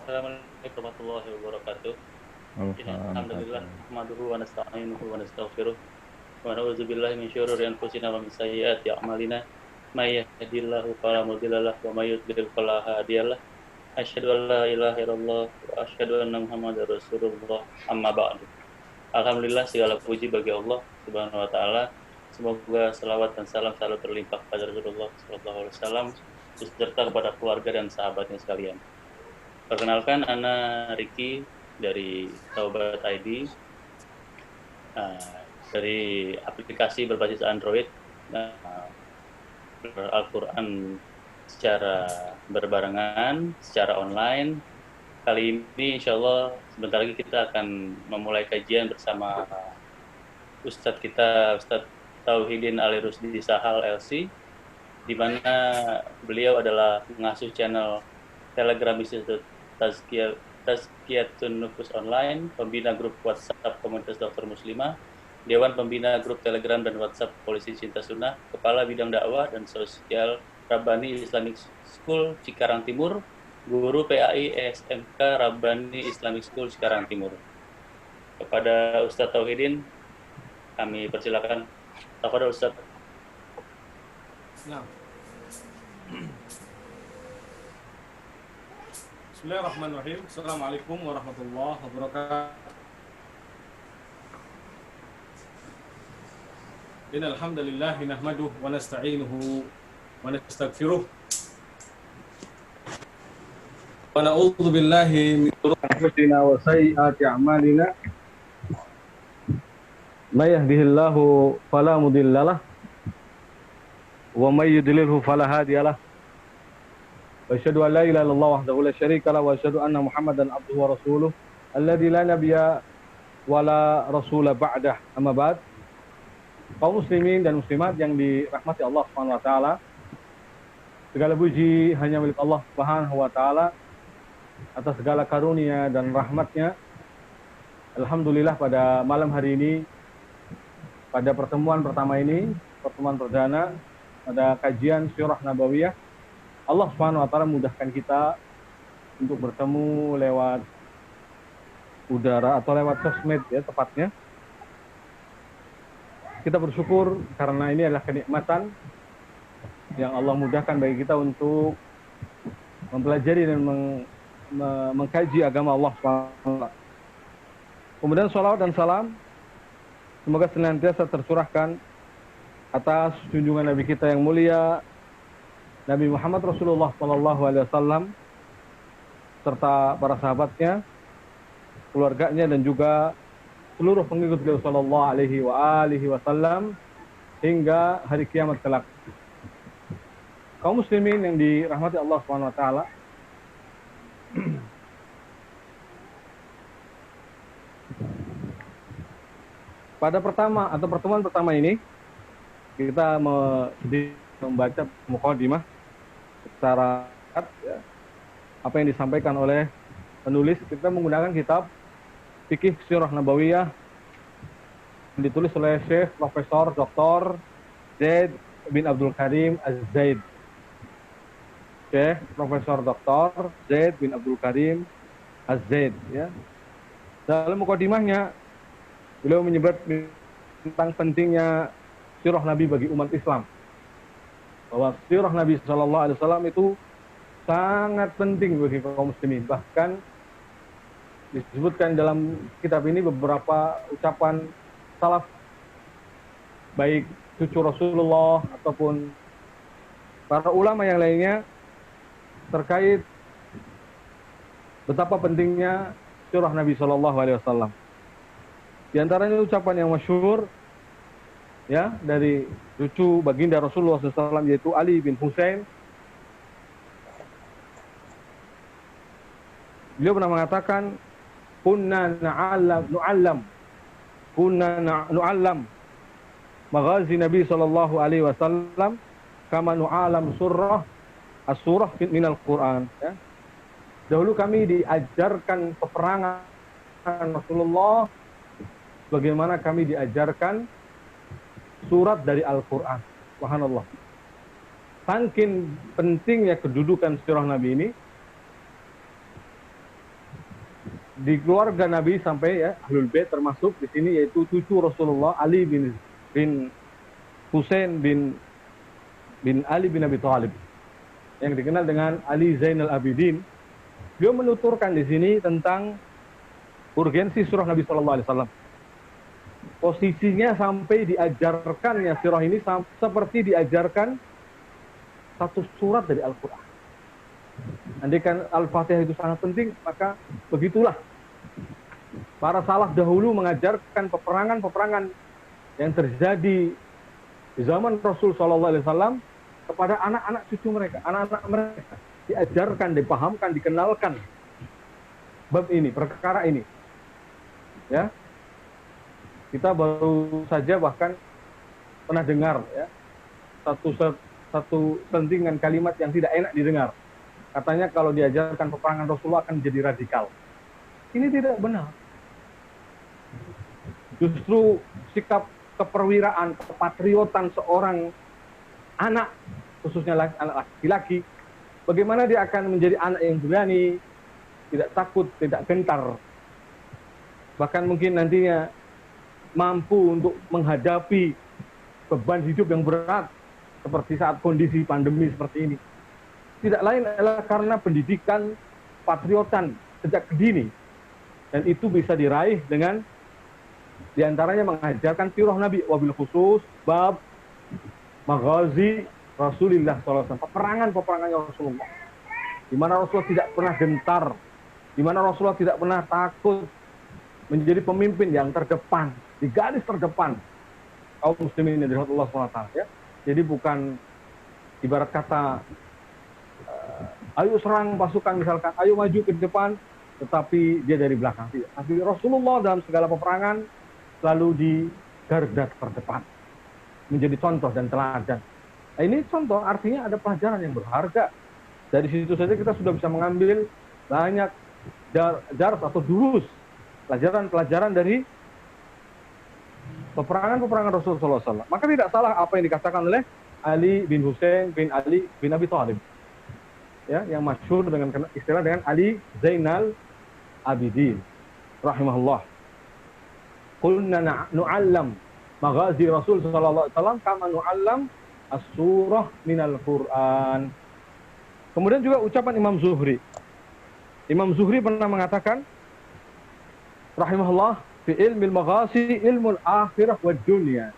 Assalamualaikum warahmatullahi wabarakatuh. Alhamdulillah, Alhamdulillah. nahmaduhu wa nasta'inuhu wa nastaghfiruh wa na'udzu billahi min syururi anfusina wa min sayyiati a'malina. May yahdihillahu fala mudilla lahu wa may yudlil fala hadiyalah. Asyhadu an la ilaha illallah wa asyhadu anna Muhammadar Rasulullah. Amma ba'du. Alhamdulillah, segala puji bagi Allah Subhanahu wa taala. Semoga selawat dan salam selalu terlimpah pada Rasulullah sallallahu alaihi wasallam beserta kepada keluarga dan sahabatnya sekalian. Perkenalkan, Ana Riki dari Taubat ID, dari aplikasi berbasis Android, Al-Quran secara berbarengan, secara online. Kali ini insya Allah sebentar lagi kita akan memulai kajian bersama Ustadz kita, Ustadz Tauhidin Ali Rusdi Sahal LC, di mana beliau adalah pengasuh channel Telegram Institut Tazkiyatun Nufus Online, pembina grup WhatsApp Komunitas Dokter Muslimah, Dewan Pembina Grup Telegram dan WhatsApp Polisi Cinta Sunnah, Kepala Bidang Dakwah dan Sosial Rabbani Islamic School Cikarang Timur, Guru PAI SMK Rabbani Islamic School Cikarang Timur. Kepada Ustadz Tauhidin, kami persilakan. Kepada Ustadz. Nah. Bismillahirrahmanirrahim. Assalamualaikum warahmatullahi wabarakatuh. Innal hamdalillah nahmaduhu wa nasta'inuhu wa nastaghfiruh. Wa na'udzu billahi min shururi anfusina wa sayyiati a'malina. May yahdihillahu fala mudhillalah wa may yudlilhu fala hadiyalah. Wa asyhadu an la ilaha illallah wahdahu la syarika lahu wa asyhadu anna Muhammadan abduhu wa rasuluh alladzi la nabiyya wa la rasula ba'dah. Amma ba'd. Kaum muslimin dan muslimat yang dirahmati Allah Subhanahu wa taala. Segala puji hanya milik Allah Subhanahu wa taala atas segala karunia dan rahmatnya. Alhamdulillah, pada malam hari ini, pada pertemuan pertama ini, pertemuan perdana pada kajian Sirah Nabawiyah, Allah Subhanahu wa taala mudahkan kita untuk bertemu lewat udara atau lewat sosmed ya tepatnya. Kita bersyukur karena ini adalah kenikmatan yang Allah mudahkan bagi kita untuk mempelajari dan mengkaji agama Allah SWT. Kemudian salawat dan salam semoga senantiasa tercurahkan atas junjungan Nabi kita yang mulia, Nabi Muhammad Rasulullah SAW, serta para sahabatnya, keluarganya, dan juga seluruh pengikut beliau sallallahu alaihi wasallam hingga hari kiamat kelak. Kaum muslimin yang dirahmati Allah Subhanahu wa taala, pada pertemuan pertama ini kita membaca mukadimah secara ya, apa yang disampaikan oleh penulis. Kita menggunakan kitab Fikih Sirah Nabawiyah yang ditulis oleh Syekh Profesor Dr. Zaid bin Abdul Karim Az-Zaid. Syekh Profesor Dr. Zaid bin Abdul Karim Az-Zaid ya. Dalam mukadimahnya beliau menyebut tentang pentingnya sirah Nabi bagi umat Islam. Bahwa sirah Nabi sallallahu alaihi wasallam itu sangat penting bagi kaum muslimin. Bahkan disebutkan dalam kitab ini beberapa ucapan salaf, baik cucu Rasulullah ataupun para ulama yang lainnya, terkait betapa pentingnya sirah Nabi Shallallahu Alaihi Wasallam. Di antaranya ucapan yang masyhur ya dari cucu baginda Rasulullah SAW, yaitu Ali bin Husain. Beliau pernah mengatakan, kunna nu'allam maghazi Nabi sallallahu alaihi wasallam kama nu'alam as-surah minal Quran ya. Dahulu kami diajarkan peperangan Rasulullah bagaimana kami diajarkan surat dari Al-Quran. Subhanallah. Saking pentingnya kedudukan sirah Nabi ini, di keluarga Nabi sampai ya Ahlul Bait termasuk di sini yaitu cucu Rasulullah Ali bin Husain bin Ali bin Abi Thalib yang dikenal dengan Ali Zainal Abidin. Beliau menuturkan di sini tentang urgensi surah Nabi Shallallahu Alaihi Wasallam. Posisinya sampai diajarkannya surah ini seperti diajarkan satu surat dari Al-Quran. Andaikan Al-Fatihah itu sangat penting, maka begitulah para salaf dahulu mengajarkan peperangan-peperangan yang terjadi di zaman Rasul Shallallahu Alaihi Wasallam kepada anak-anak cucu mereka, anak-anak mereka diajarkan, dipahamkan, dikenalkan bab ini, perkara ini. Ya, kita baru saja bahkan pernah dengar ya satu sentingan kalimat yang tidak enak didengar. Katanya kalau diajarkan peperangan Rasulullah akan menjadi radikal. Ini tidak benar. Justru sikap keperwiraan, kepatriotan seorang anak, khususnya anak laki-laki, bagaimana dia akan menjadi anak yang berani, tidak takut, tidak gentar, bahkan mungkin nantinya mampu untuk menghadapi beban hidup yang berat seperti saat kondisi pandemi seperti ini. Tidak lain adalah karena pendidikan patriotan sejak dini, dan itu bisa diraih dengan diantaranya mengajarkan sirah Nabi, wabil khusus bab maghazi Rasulullah SAW, peperangan-peperangan Rasulullah, di mana Rasulullah tidak pernah gentar, di mana Rasulullah tidak pernah takut menjadi pemimpin yang terdepan, di garis terdepan kaum muslimin yang dirahmati Allah SWT. Ya. Jadi bukan ibarat kata ayo serang pasukan misalkan, ayo maju ke depan, tetapi dia dari belakang. Tapi Rasulullah dalam segala peperangan selalu di garda terdepan, menjadi contoh dan teladan. Nah, ini contoh artinya ada pelajaran yang berharga. Dari situ saja kita sudah bisa mengambil banyak jar atau durus, pelajaran-pelajaran dari peperangan-peperangan Rasulullah SAW. Maka tidak salah apa yang dikatakan oleh Ali bin Husain bin Ali bin Abi Thalib, ya, yang masyhur dengan istilah dengan Ali Zainal Abidin rahimahullah. Qulna nu'allam maghazi Rasul sallallahu alaihi wasallam kama nu'allam as-surah minal Qur'an. Kemudian juga ucapan Imam Zuhri. Imam Zuhri pernah mengatakan rahimahullah, fi ilmil maghazi ilmul akhirah wad dunya.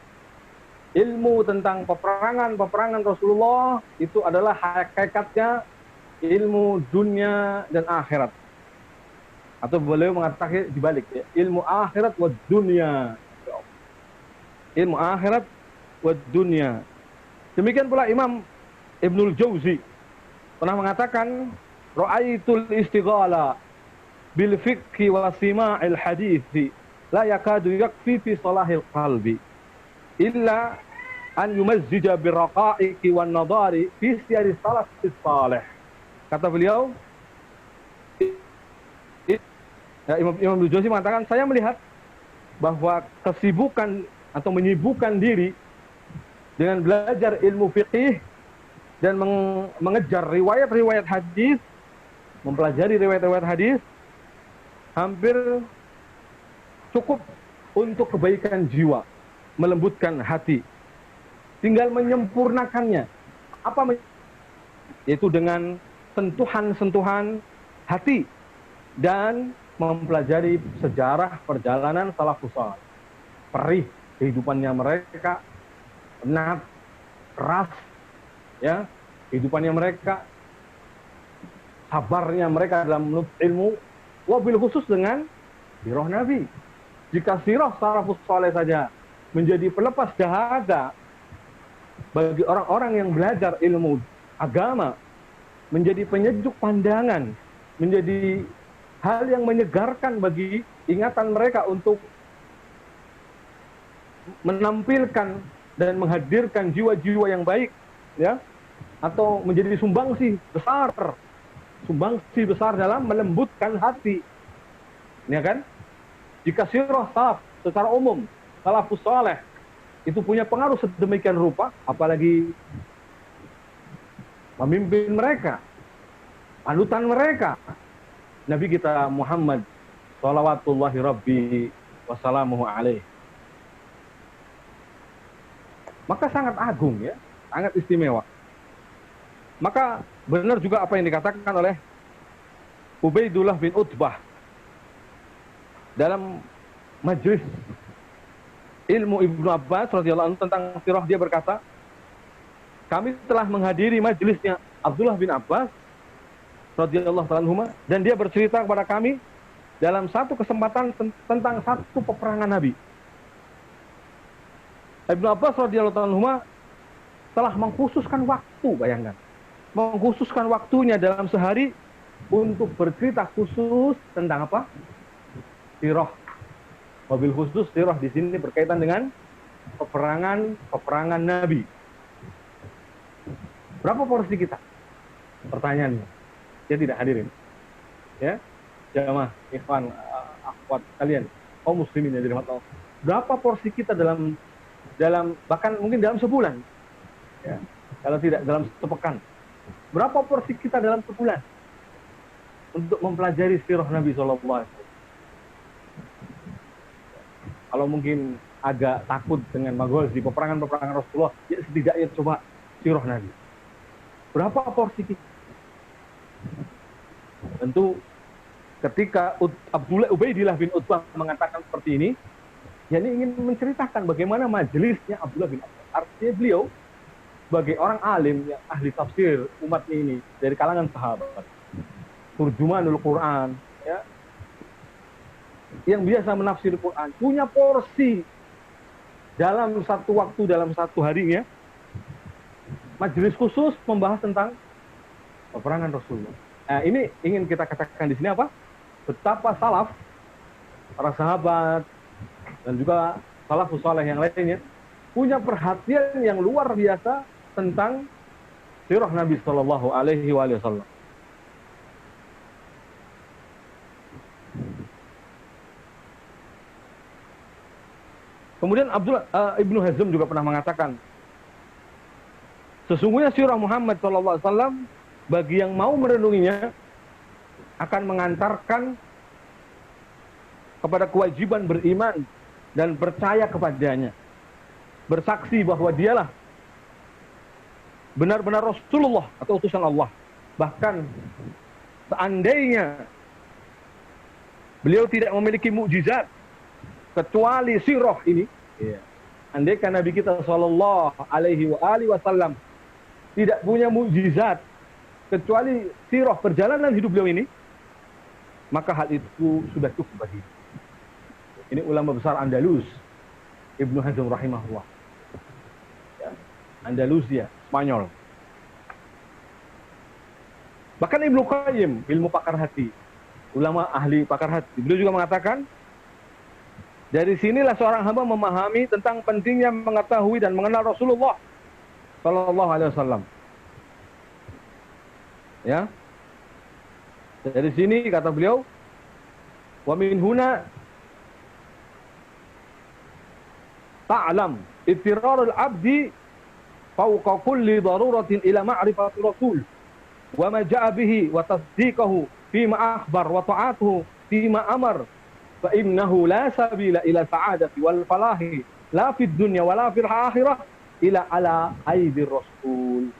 Ilmu tentang peperangan Rasulullah itu adalah hakikatnya ilmu dunia dan akhirat. Atau beliau mengatakan dibalik, ya, ilmu akhirat wa dunia. Ilmu akhirat wa dunia. Demikian pula Imam Ibnul Jauzi pernah mengatakan, ra'aitul istighala bil fiqhi wa sima'il hadithi la yakadu yakfi fi salahil qalbi illa an yumazzija bir raqa'iqi wan nadari fi siyari salafis salih. Kata beliau, ya, Imam Ibnul Jauzi mengatakan, saya melihat bahwa kesibukan atau menyibukkan diri dengan belajar ilmu fiqih dan mengejar riwayat-riwayat hadis, mempelajari riwayat-riwayat hadis, hampir cukup untuk kebaikan jiwa, melembutkan hati. Tinggal menyempurnakannya. Yaitu dengan sentuhan-sentuhan hati dan mempelajari sejarah perjalanan salafus saleh. Perih kehidupannya mereka, penat, keras, ya, kehidupannya mereka, sabarnya mereka dalam menuntut ilmu, wabil khusus dengan sirah Nabi. Jika sirah salafus saleh saja menjadi pelepas dahaga bagi orang-orang yang belajar ilmu agama, menjadi penyejuk pandangan, menjadi hal yang menyegarkan bagi ingatan mereka untuk menampilkan dan menghadirkan jiwa-jiwa yang baik, ya, atau menjadi sumbangsi besar dalam melembutkan hati, ya kan? Jika sirah salaf secara umum, salafus saleh itu punya pengaruh sedemikian rupa, apalagi pemimpin mereka, panutan mereka, Nabi kita Muhammad Shalawatullahi Rabbi wassalamuhu alaih. Maka sangat agung ya, sangat istimewa. Maka benar juga apa yang dikatakan oleh Ubaidullah bin Utbah dalam majelis ilmu Ibnu Abbas radhiyallahu anhu tentang sirah. Dia berkata, kami telah menghadiri majelisnya Abdullah bin Abbas radhiyallahu anhu, dan dia bercerita kepada kami dalam satu kesempatan tentang satu peperangan Nabi. Ibnu Abbas radhiyallahu anhu telah mengkhususkan waktu, bayangkan, mengkhususkan waktunya dalam sehari untuk bercerita khusus tentang apa? Sirah. Mobil khusus sirah di sini berkaitan dengan peperangan Nabi. Berapa porsi kita? Pertanyaannya. Dia tidak hadirin. Ya, jamaah, ikhwan, akhwat kalian, kaum muslimin yang dirahmati Allah. Berapa porsi kita dalam bahkan mungkin dalam sebulan? Ya, kalau tidak dalam sepekan. Berapa porsi kita dalam sebulan untuk mempelajari sirah Nabi sallallahu alaihi wasallam? Kalau mungkin agak takut dengan maghazi, peperangan Rasulullah, ya setidaknya coba sirah Nabi. Berapa porsi kita? Tentu ketika Ubaidillah bin Utbah mengatakan seperti ini, ya ini ingin menceritakan bagaimana majelisnya Abdullah bin Abbas. Artinya beliau sebagai orang alim yang ahli tafsir umat ini dari kalangan sahabat, turjumanul Quran, ya, yang biasa menafsir Quran, punya porsi dalam satu waktu, dalam satu harinya, majelis khusus membahas tentang peperangan Rasulullah. Nah, ini ingin kita katakan di sini apa? Betapa salaf, para sahabat, dan juga salafus saleh yang lainnya punya perhatian yang luar biasa tentang sirah Nabi Shallallahu Alaihi Wasallam. Kemudian Ibnu Hazm juga pernah mengatakan, sesungguhnya sirah Muhammad Shallallahu Alaihi Wasallam bagi yang mau merenunginya akan mengantarkan kepada kewajiban beriman dan percaya kepadanya, bersaksi bahwa dialah benar-benar Rasulullah atau utusan Allah. Bahkan seandainya beliau tidak memiliki mukjizat kecuali sirah ini, andaikan Nabi kita Shallallahu Alaihi Wasallam tidak punya mukjizat kecuali sirah perjalanan hidup beliau ini, maka hal itu sudah cukup bagi. Ini ulama besar Andalus, Ibnu Hazm rahimahullah, ya, Andalusia, Spanyol. Bahkan Ibnu Qayyim, ilmu pakar hati, ulama ahli pakar hati, beliau juga mengatakan, dari sinilah seorang hamba memahami tentang pentingnya mengetahui dan mengenal Rasulullah Sallallahu Alaihi Wasallam. Ya, dari sini kata beliau, wa min huna ta'lam ittirarul abdi fawqa kulli daruratin ila ma'rifati rasul wa ma ja'a bihi wa tasdiqahu fima akhbar wa ta'atuhu fima amar fa innahu la sabila ila sa'adati wal falahi la fid dunya wa la fil akhirah ila ala aidi rasul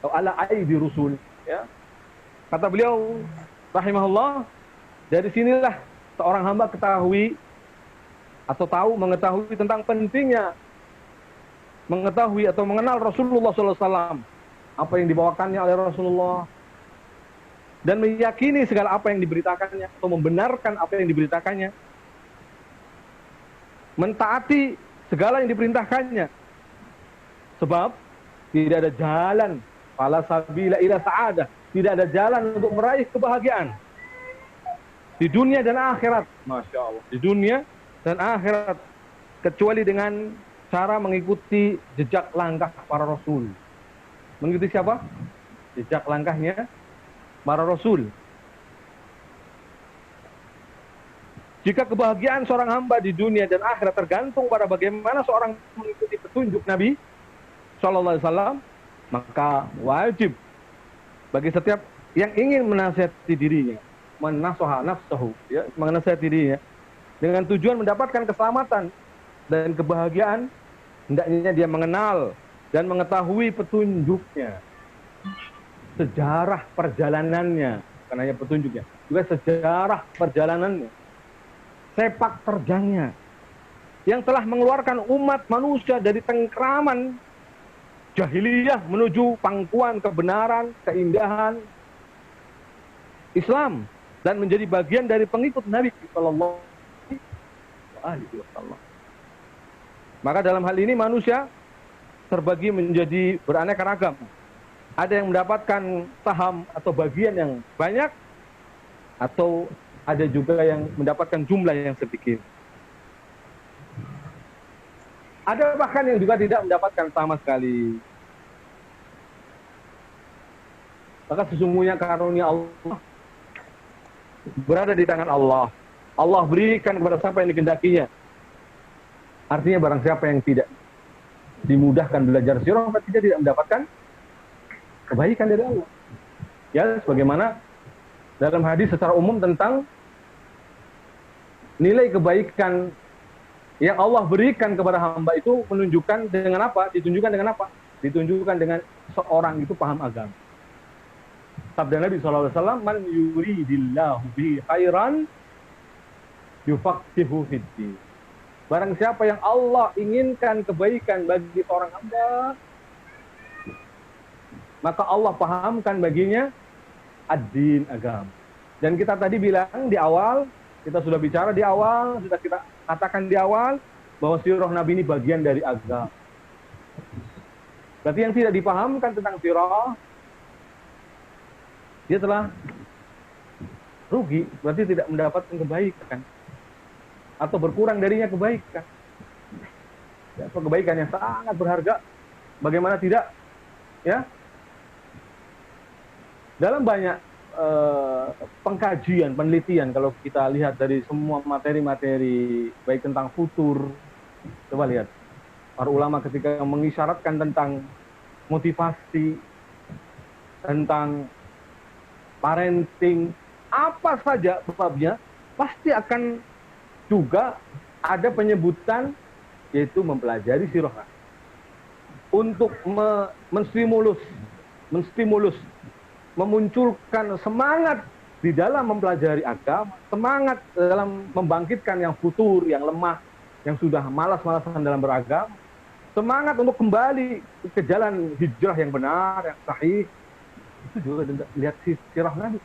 atau ala aidi rusul. Ya, kata beliau rahimahullah, dari sinilah seorang hamba ketahui atau mengetahui tentang pentingnya mengetahui atau mengenal Rasulullah SAW, apa yang dibawakannya oleh Rasulullah, dan meyakini segala apa yang diberitakannya atau membenarkan apa yang diberitakannya, mentaati segala yang diperintahkannya, sebab tidak ada jalan fala sabila ila sa'adah, tidak ada jalan untuk meraih kebahagiaan di dunia dan akhirat, masya Allah, di dunia dan akhirat, kecuali dengan cara mengikuti jejak langkah para rasul. Mengikuti siapa? Jejak langkahnya para rasul. Jika kebahagiaan seorang hamba di dunia dan akhirat tergantung pada bagaimana seorang mengikuti petunjuk Nabi Sallallahu Alaihi Wasallam, maka wajib bagi setiap yang ingin menasihati dirinya menasoha nafsahu, ya, menasihati dirinya dengan tujuan mendapatkan keselamatan dan kebahagiaan, hendaknya dia mengenal dan mengetahui petunjuknya, sejarah perjalanannya, bukan hanya petunjuknya, juga sejarah perjalanannya, sepak terjangnya, yang telah mengeluarkan umat manusia dari cengkraman jahiliyah menuju pangkuan kebenaran, keindahan Islam, dan menjadi bagian dari pengikut Nabi Sallallahu Alaihi Wasallam. Maka dalam hal ini manusia terbagi menjadi beraneka ragam. Ada yang mendapatkan saham atau bagian yang banyak, atau ada juga yang mendapatkan jumlah yang sedikit. Ada bahkan yang juga tidak mendapatkan sama sekali. Maka sesungguhnya karunia Allah berada di tangan Allah. Allah berikan kepada siapa yang dikehendakinya. Artinya barang siapa yang tidak dimudahkan belajar sirah, maka tidak mendapatkan kebaikan dari Allah. Ya, sebagaimana dalam hadis secara umum tentang nilai kebaikan yang Allah berikan kepada hamba itu menunjukkan dengan apa? Ditunjukkan dengan apa? Ditunjukkan dengan seorang itu paham agama. Sabda Nabi SAW, "Man yuridillahu bihi khairan yufaqihu fiddin." Barang siapa yang Allah inginkan kebaikan bagi seorang hamba, maka Allah pahamkan baginya ad-din, agama. Dan kita tadi bilang di awal, kita sudah bicara di awal, sudah kita katakan di awal, bahwa sirah Nabi ini bagian dari agama. Berarti yang tidak dipahamkan tentang sirah, dia telah rugi, berarti tidak mendapatkan kebaikan, atau berkurang darinya kebaikan. Ya, kebaikan yang sangat berharga. Bagaimana tidak? Ya, dalam banyak pengkajian, penelitian, kalau kita lihat dari semua materi-materi, baik tentang futur, coba lihat, para ulama ketika mengisyaratkan tentang motivasi, tentang parenting, apa saja babnya, pasti akan juga ada penyebutan, yaitu mempelajari sirah untuk menstimulus, memunculkan semangat di dalam mempelajari agama, semangat dalam membangkitkan yang futur, yang lemah, yang sudah malas-malasan dalam beragama, semangat untuk kembali ke jalan hijrah yang benar, yang sahih. Itu juga lihat sirah Nabi.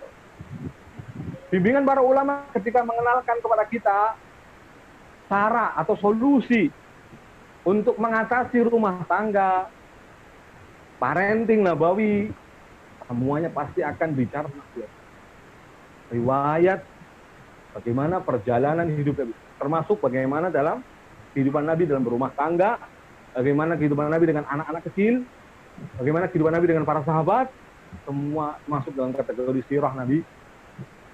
Bimbingan para ulama ketika mengenalkan kepada kita cara atau solusi untuk mengatasi rumah tangga, parenting nabawi, semuanya pasti akan bicara tentang riwayat bagaimana perjalanan hidup Nabi, termasuk bagaimana dalam kehidupan Nabi dalam berumah tangga, bagaimana kehidupan Nabi dengan anak-anak kecil, bagaimana kehidupan Nabi dengan para sahabat, semua masuk dalam kategori sirah Nabi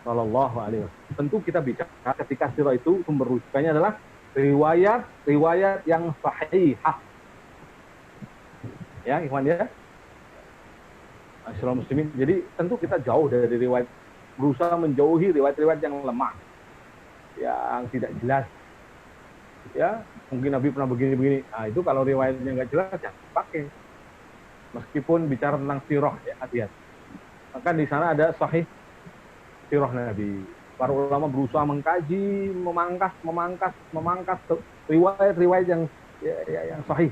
Sallallahu Alaihi Wasallam. Tentu kita bicara ketika sirah itu sumber rujukannya adalah riwayat yang sahihah. Ya, ikhwan ya. Assalamualaikum muslimin. Jadi tentu kita jauh dari riwayat, berusaha menjauhi riwayat-riwayat yang lemah, yang tidak jelas. Ya, mungkin Nabi pernah begini-begini. Nah, itu kalau riwayatnya nggak jelas, jangan pakai. Meskipun bicara tentang sirah, ya, hati-hati. Maka di sana ada sahih sirah Nabi. Para ulama berusaha mengkaji, memangkas riwayat-riwayat yang sahih.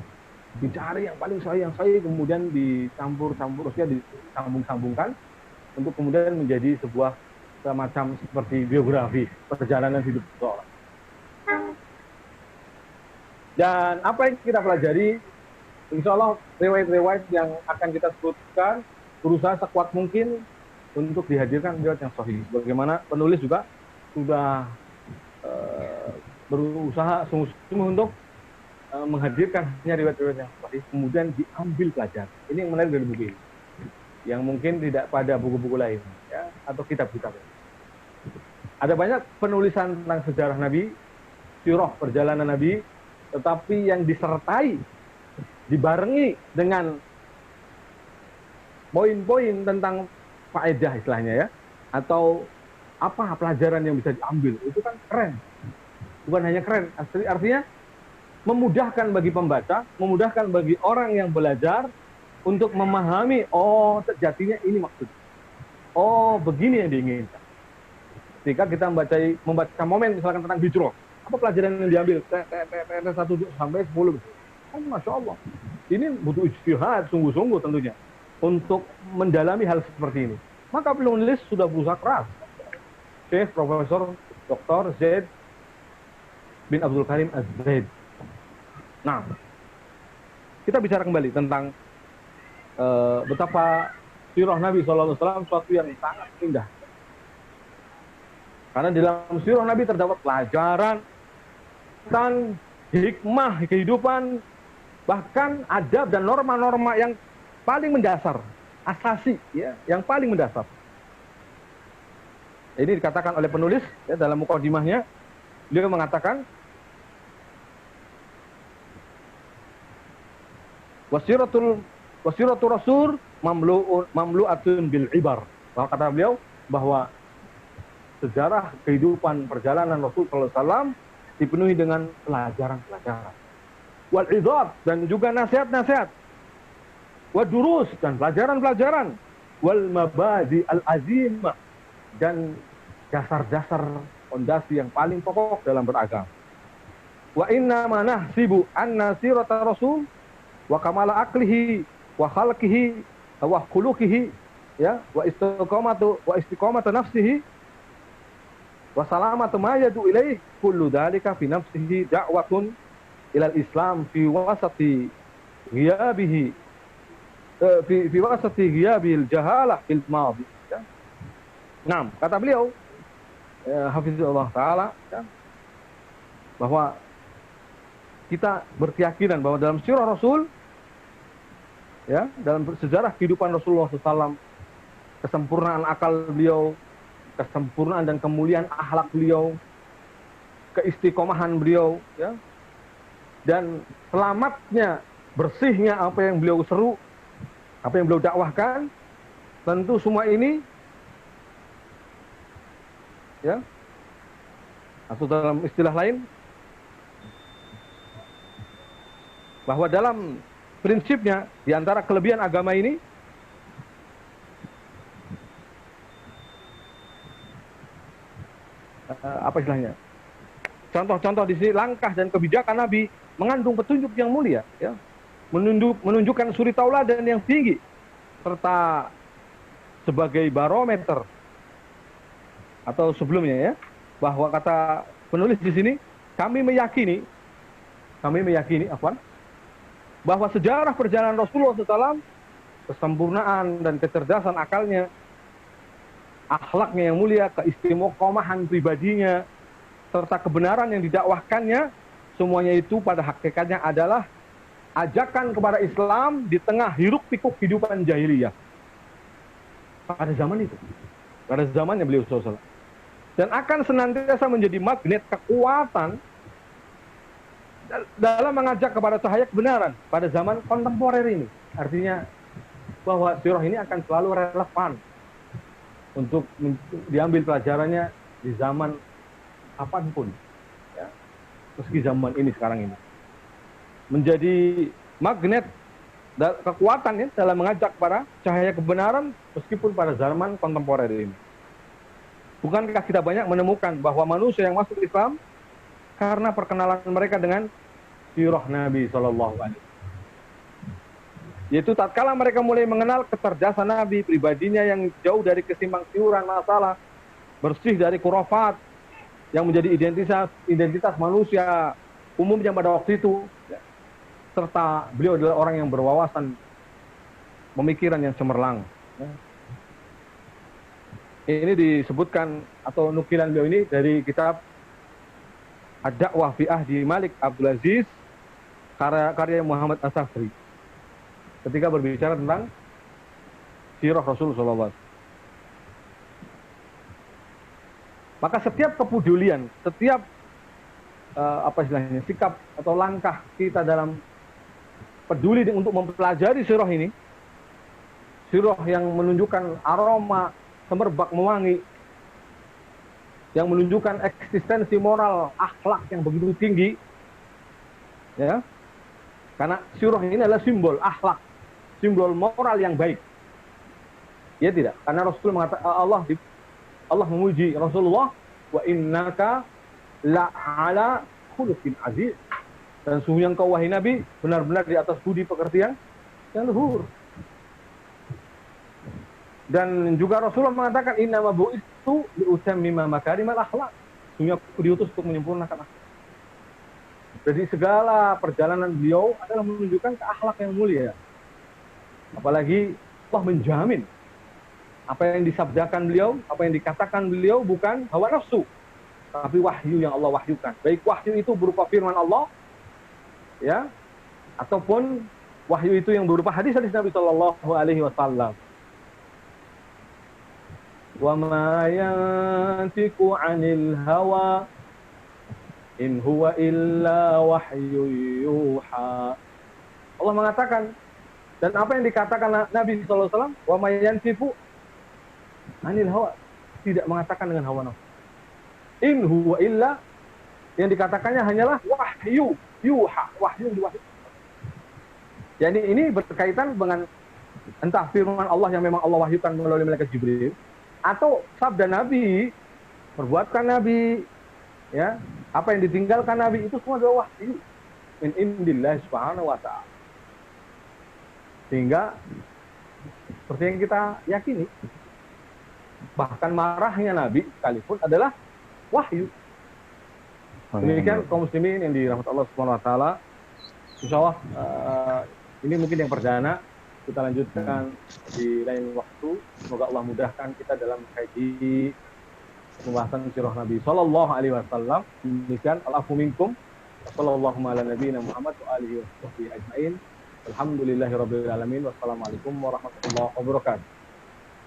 Dicari yang paling sahih, kemudian disambung-sambungkan untuk kemudian menjadi sebuah semacam seperti biografi perjalanan hidup seseorang. Dan apa yang kita pelajari, insya Allah riwayat-riwayat yang akan kita sebutkan berusaha sekuat mungkin untuk dihadirkan riwayat yang sahih. Bagaimana penulis juga sudah berusaha sungguh-sungguh untuk menghadirkan riwayat-riwayat yang sahih, kemudian diambil pelajaran. Ini yang menarik dari buku ini, yang mungkin tidak pada buku-buku lain, ya, atau kitab-kitab. Ada banyak penulisan tentang sejarah Nabi, sirah perjalanan Nabi, tetapi yang disertai, dibarengi dengan poin-poin tentang faedah istilahnya, ya, atau apa pelajaran yang bisa diambil. Itu kan keren. Bukan hanya keren, artinya memudahkan bagi pembaca, memudahkan bagi orang yang belajar untuk memahami, oh sejatinya ini maksudnya. Oh begini yang diinginkan. Ketika kita membaca momen misalkan tentang hijrah, apa pelajaran yang diambil? 1 sampai 10. Oh, Masya Allah. Ini butuh ijtihad sungguh-sungguh tentunya untuk mendalami hal seperti ini. Maka penulis sudah berusaha keras. Syekh Profesor Dr. Zaid bin Abdul Karim Az-Zaid. Nah, kita bicara kembali tentang betapa sirah Nabi SAW suatu yang sangat indah. Karena di dalam sirah Nabi terdapat pelajaran tentang hikmah kehidupan, bahkan adab dan norma-norma yang paling mendasar, asasi, ya, yang paling mendasar. Ini dikatakan oleh penulis ya, dalam mukadimahnya, beliau mengatakan, wasiratul rasul mamlu'atun bil ibar. Bahwa kata beliau bahwa sejarah kehidupan perjalanan Rasul sallallahu alaihi wasallam dipenuhi dengan pelajaran-pelajaran. Wal idad, dan juga nasihat-nasihat. Wal durus, dan pelajaran-pelajaran. Wal mabadi al azimah, dan dasar-dasar fondasi yang paling pokok dalam beragama. Wa inna ma nahsibu anna sirata rasul wa kamala aklihi wa khalqihi wa khuluqihi ya wa istiqamatu nafsihi wa salamatu ma yadu ilaih kullu dzalika fi nafsihi da'watun ila al-islam fi wasati ghiyabihi fi wasati ghiyabil jahalah bil madhi ya. Nah, kata beliau ya, hafizullah taala ya, bahwa kita berkeyakinan bahwa dalam sirah Rasul ya, dalam sejarah kehidupan Rasulullah SAW, kesempurnaan akal beliau, kesempurnaan dan kemuliaan akhlak beliau, keistiqomahan beliau, ya, dan selamatnya, bersihnya apa yang beliau seru, apa yang beliau dakwahkan, tentu semua ini, ya, atau dalam istilah lain, bahwa dalam prinsipnya, di antara kelebihan agama ini, apa istilahnya? Contoh-contoh di sini, langkah dan kebijakan Nabi mengandung petunjuk yang mulia, ya, menunjukkan suri tauladan yang tinggi, serta sebagai barometer atau sebelumnya, ya, bahwa kata penulis di sini, kami meyakini, bahwa sejarah perjalanan Rasulullah SAW, kesempurnaan dan kecerdasan akalnya, akhlaknya yang mulia, keistiqomahan pribadinya, serta kebenaran yang didakwahkannya, semuanya itu pada hakikatnya adalah ajakan kepada Islam di tengah hiruk-pikuk kehidupan jahiliyah. Pada zaman itu, pada zamannya beliau SAW. Dan akan senantiasa menjadi magnet kekuatan dalam mengajak kepada cahaya kebenaran pada zaman kontemporer ini. Artinya bahwa sirah ini akan selalu relevan untuk diambil pelajarannya di zaman kapanpun, ya, meski zaman ini sekarang ini menjadi magnet kekuatan ya, dalam mengajak para cahaya kebenaran meskipun pada zaman kontemporer ini. Bukankah kita banyak menemukan bahwa manusia yang masuk Islam karena perkenalan mereka dengan sirah Nabi SAW. Yaitu tatkala mereka mulai mengenal kecerdasan Nabi, pribadinya yang jauh dari kesimpang siuran masalah, bersih dari khurafat yang menjadi identitas manusia umumnya pada waktu itu, ya, serta beliau adalah orang yang berwawasan, pemikiran yang cemerlang. Ya. Ini disebutkan atau nukilan beliau ini dari kitab Ad-Da'wah fi Ahdi Malik Abdul Aziz, karya Muhammad As-Safri, ketika berbicara tentang sirah Rasulullah SAW. Maka setiap kepedulian, setiap sikap atau langkah kita dalam peduli untuk mempelajari sirah ini, sirah yang menunjukkan aroma semerbak mewangi, yang menunjukkan eksistensi moral akhlak yang begitu tinggi, ya, karena surah ini adalah simbol akhlak, simbol moral yang baik, ya tidak? Karena Rasul mengatakan Allah memuji Rasulullah, wa innaka la'ala khuluqin aziz, dan sungguh yang kau wahai Nabi benar-benar di atas budi pekerti yang luhur. Dan juga Rasulullah mengatakan innama bu'istu liutammima makarimal akhlak, sungguh aku diutus untuk menyempurnakan akhlak. Jadi segala perjalanan beliau adalah menunjukkan ke akhlak yang mulia. Apalagi Allah menjamin apa yang disabdakan beliau, apa yang dikatakan beliau bukan hawa nafsu, tapi wahyu yang Allah wahyukan. Baik wahyu itu berupa firman Allah, ya, ataupun wahyu itu yang berupa hadis-hadis Nabi Shallallahu Alaihi Wasallam. Wa ma yantiqu 'anil hawa in huwa illa wahyu yuha. Allah mengatakan, dan apa yang dikatakan Nabi Shallallahu Alaihi Wasallam, wa ma yantiqu 'anil hawa, tidak mengatakan dengan hawa nafsu. In huwa illa, yang dikatakannya hanyalah wahyu yuha, wahyu diwahyukan. Jadi ini berkaitan dengan entah firman Allah yang memang Allah wahyukan melalui malaikat Jibril, atau sabda Nabi, perbuatan Nabi, ya, apa yang ditinggalkan Nabi, itu semua adalah wahyu min indillah subhanahu wa ta'ala. Sehingga seperti yang kita yakini, bahkan marahnya Nabi sekalipun adalah wahyu. Demikian kaum muslimin yang dirahmati Allah subhanahu wa ta'ala. Insyaallah ini mungkin yang perdana, kita lanjutkan di lain waktu. Semoga Allah mudahkan kita dalam kaji pembahasan sirah Nabi Sallallahu Alaihi Wasallam. Demikian, al-afu minkum. Sallallahu ala nabiyina Muhammad wa alihi wa sahbihi ajma'in. Alhamdulillahirabbil alamin. Wassalamualaikum warahmatullahi wabarakatuh.